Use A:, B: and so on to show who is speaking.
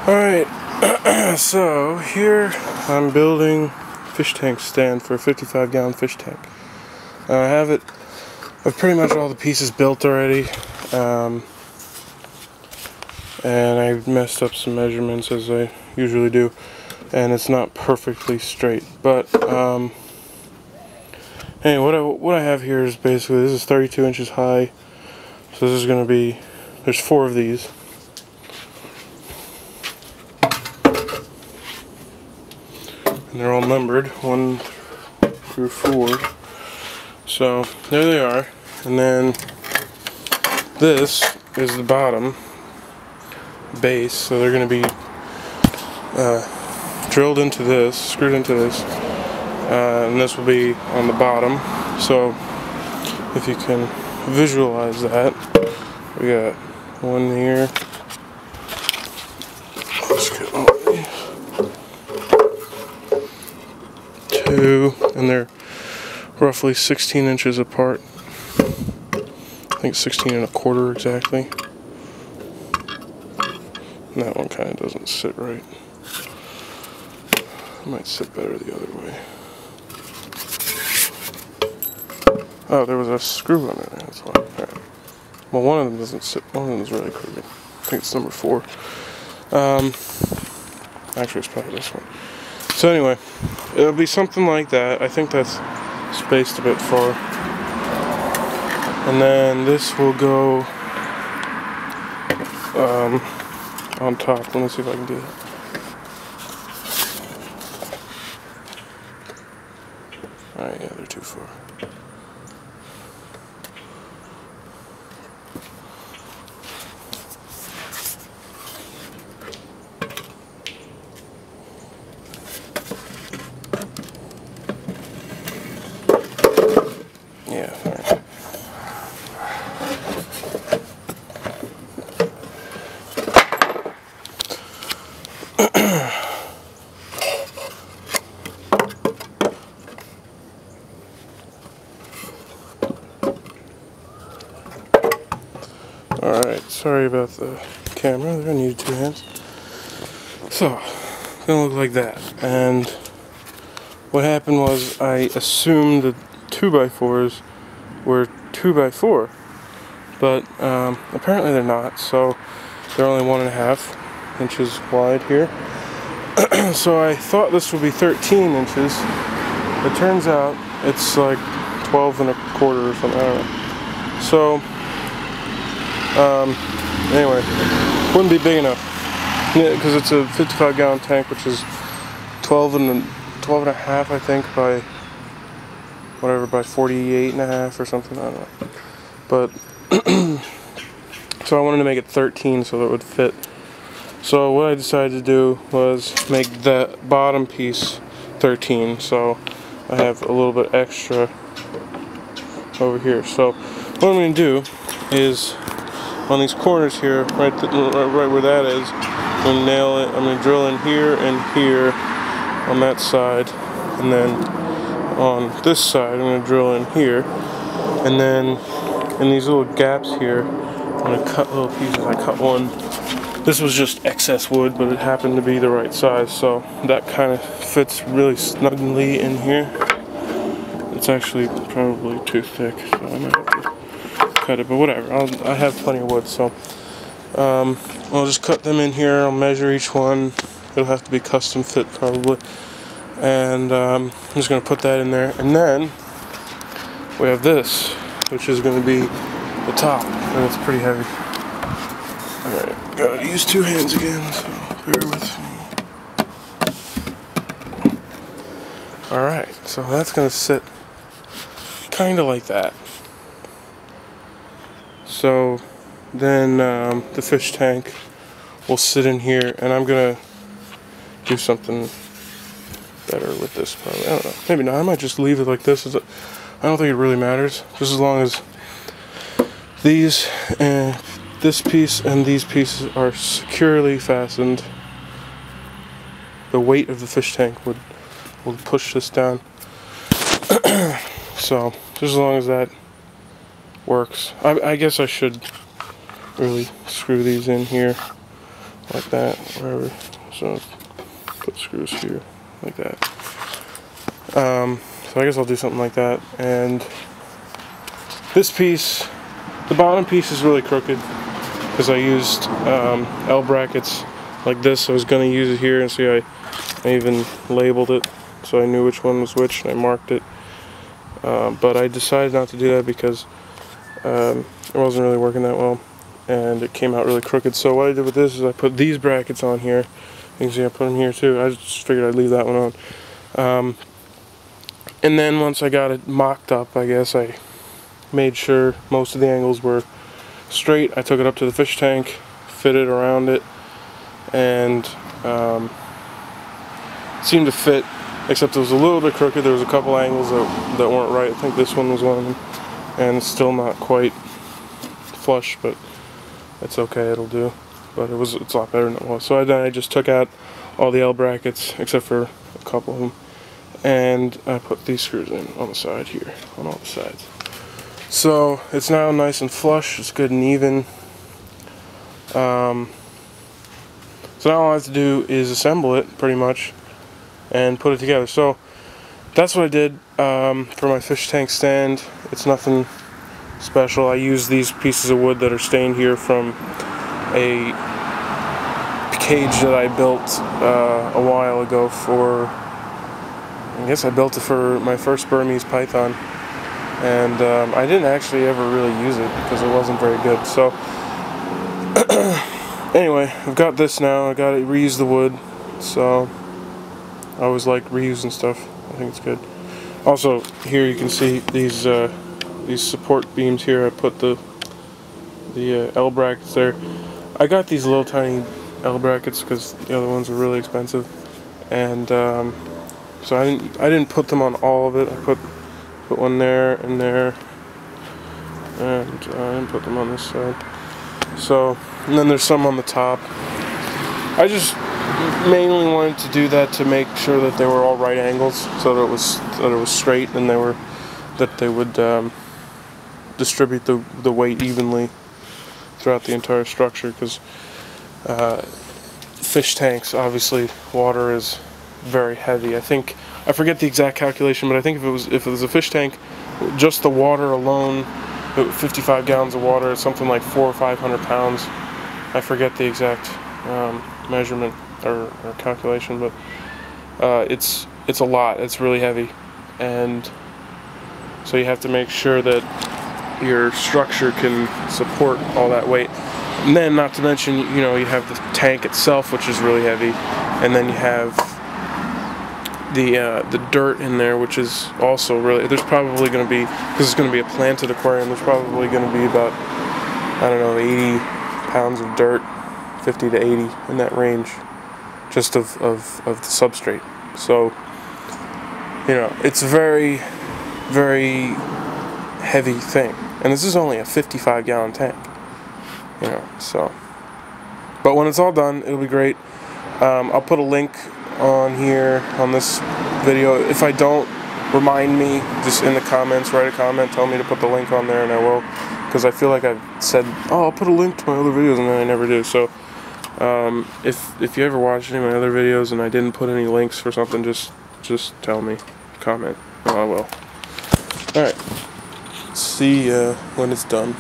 A: Alright, so here I'm building fish tank stand for a 55-gallon fish tank. I've pretty much all the pieces built already, and I messed up some measurements as I usually do, and it's not perfectly straight. But anyway, what I have here is basically, this is 32 inches high, so this is going to be, there's 4 of these. And they're all numbered, 1 through 4. So there they are. And then this is the bottom base. So they're going to be drilled into this, screwed into this, and this will be on the bottom. So if you can visualize that, we got one here. Let's get one of these. 2, and they're roughly 16 inches apart. I think 16 and a quarter exactly. And that one kind of doesn't sit right. It might sit better the other way. Oh, there was a screw on it. That's why. Alright. Well, one of them doesn't sit. One of them is really crooked. I think it's number 4. Actually, it's probably this one. So anyway, it'll be something like that. I think that's spaced a bit far. And then this will go on top. Let me see if I can do that. Alright, yeah, they're too far. Yeah, alright. Alright, sorry about the camera, they're gonna need 2 hands. So, it's gonna look like that. And what happened was I assumed the 2x4s were 2x4, but apparently they're not, so they're only 1.5 inches wide here. So I thought this would be 13 inches. It turns out it's like 12 and a quarter or something, I don't know. So anyway, wouldn't be big enough because it's a 55-gallon tank, which is 12 and a half, I think, by whatever, by 48 and a half or something, I don't know. But so I wanted to make it 13 so that it would fit. So what I decided to do was make the bottom piece 13, so I have a little bit extra over here. So what I'm going to do is on these corners here, right where that is, I'm going to nail it. I'm going to drill in here and here on that side, and then on this side I'm going to drill in here, and then in these little gaps here I'm going to cut little pieces. I cut one. This was just excess wood, but it happened to be the right size, so that kind of fits really snugly in here. It's actually probably too thick, so I might have to cut it, but whatever. I have plenty of wood, so I'll just cut them in here. I'll measure each one. It'll have to be custom fit probably, and I'm just going to put that in there. And then we have this, which is going to be the top, and it's pretty heavy. Alright, gotta use 2 hands again, so bear with me. Alright, so that's gonna sit kinda like that. So then the fish tank will sit in here, and I'm gonna do something better with this probably. I don't know, maybe not. I might just leave it like this. I don't think it really matters, just as long as these and this piece and these pieces are securely fastened. The weight of the fish tank will push this down. So just as long as that works. I guess I should really screw these in here like that, wherever. So put screws here, like that. So I guess I'll do something like that. And this piece, the bottom piece is really crooked because I used L brackets like this. I was going to use it here, and see, I even labeled it so I knew which one was which, and I marked it. But I decided not to do that because it wasn't really working that well, and it came out really crooked. So what I did with this is I put these brackets on here. You can see I put them here too. I just figured I'd leave that one on. And then once I got it mocked up, I guess, I made sure most of the angles were straight. I took it up to the fish tank, fitted around it, and seemed to fit, except it was a little bit crooked. There was a couple angles that weren't right. I think this one was one of them, and it's still not quite flush, but it's okay, it'll do. But it's a lot better than it was. So then I just took out all the L brackets except for a couple of them, and I put these screws in on the side here, on all the sides. So it's now nice and flush, it's good and even. So now all I have to do is assemble it, pretty much, and put it together. So that's what I did for my fish tank stand. It's nothing special. I use these pieces of wood that are stained here from a cage that I built a while ago for, I guess I built it for my first Burmese python, and I didn't actually ever really use it because it wasn't very good. So anyway, I've got this now. I got to reuse the wood, so I always like reusing stuff. I think it's good. Also, here you can see these support beams here. I put the L brackets there. I got these little tiny L brackets because the other ones were really expensive, and so I didn't put them on all of it. I put one there and there, and I didn't put them on this side. So, and then there's some on the top. I just mainly wanted to do that to make sure that they were all right angles, so that it was straight, and that they would distribute the weight evenly throughout the entire structure. Because fish tanks, obviously, water is very heavy. I forget the exact calculation, but I think if it was a fish tank, just the water alone, 55 gallons of water is something like 400 or 500 pounds. I forget the exact measurement or calculation, but it's a lot. It's really heavy, and so you have to make sure that your structure can support all that weight. And then, not to mention, you have the tank itself, which is really heavy, and then you have the dirt in there, which is also really. There's probably going to be, because it's going to be a planted aquarium, there's probably going to be about, I don't know, 80 pounds of dirt, 50 to 80 in that range, just of the substrate. So, it's a very, very heavy thing, and this is only a 55-gallon tank. So, but when it's all done, it'll be great. I'll put a link on here on this video. If I don't, remind me just in the comments. Write a comment, tell me to put the link on there, and I will, because I feel like I've said, oh, I'll put a link to my other videos, and then I never do. So if you ever watch any of my other videos and I didn't put any links for something, just tell me, comment, and I will. Alright, see when it's done.